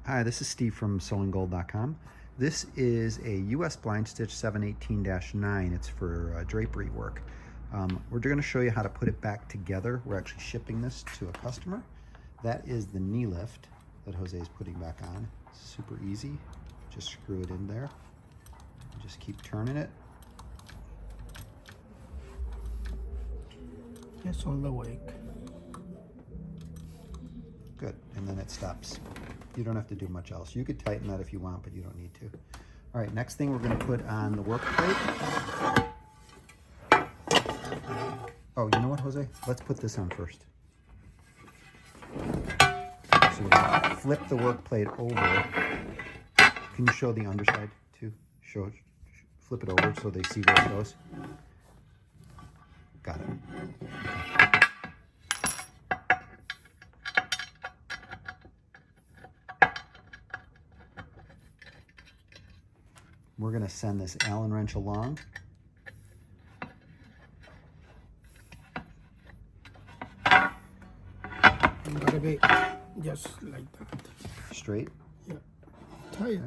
Hi, this is Steve from SewingGold.com. This is a US Blindstitch 718-9. It's for drapery work. We're going to show you how to put it back together. We're actually shipping this to a customer. That is the knee lift that Jose is putting back on. It's super easy. Just screw it in there. Just keep turning it. Just all the way. Good, and then it stops. You don't have to do much else. You could tighten that if you want, but you don't need to. All right, next thing we're going to put on the work plate. Oh, you know what, Jose? Let's put this on first. So we're going to flip the work plate over. Can you show the underside too? Flip it over so they see where it goes. Got it. Okay. We're going to send this Allen wrench along. And gotta be just like that. Straight? Yeah. Tight.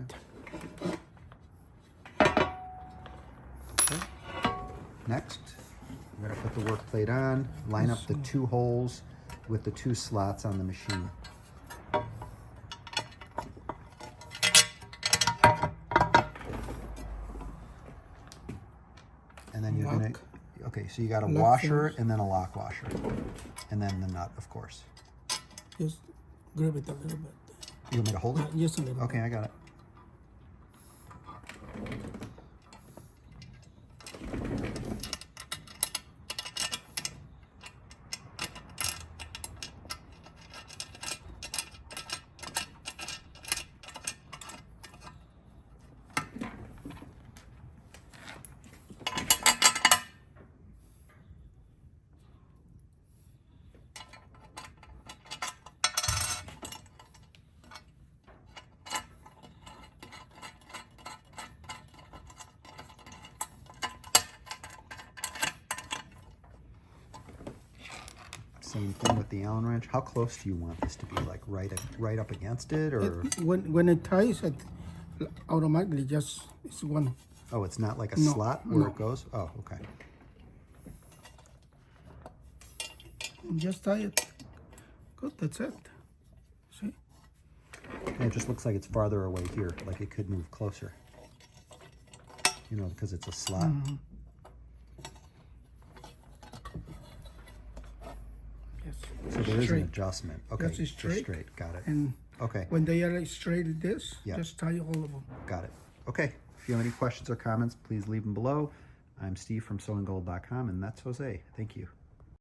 Okay. Next, we're going to put the work plate on, line up the two holes with the two slots on the machine. And then you're going to, okay, so you got a washer and then a lock washer. And then the nut, of course. Just grab it a little bit. You want me to hold it? Just a little. Okay, I got it. Same thing with the Allen wrench. How close do you want this to be? Like right up against it, or when it ties, it automatically just it's one. Oh, it's not like a slot where it goes. Oh, okay. And just tie it. Good. That's it. See? And it just looks like it's farther away here. Like it could move closer. You know, because it's a slot. Mm-hmm. So there is an adjustment. Okay, That's straight. Straight. Got it. And okay. when they are like straight like this, Yeah. just tie all of them. Got it. Okay. If you have any questions or comments, please leave them below. I'm Steve from SewingGold.com, and that's Jose. Thank you.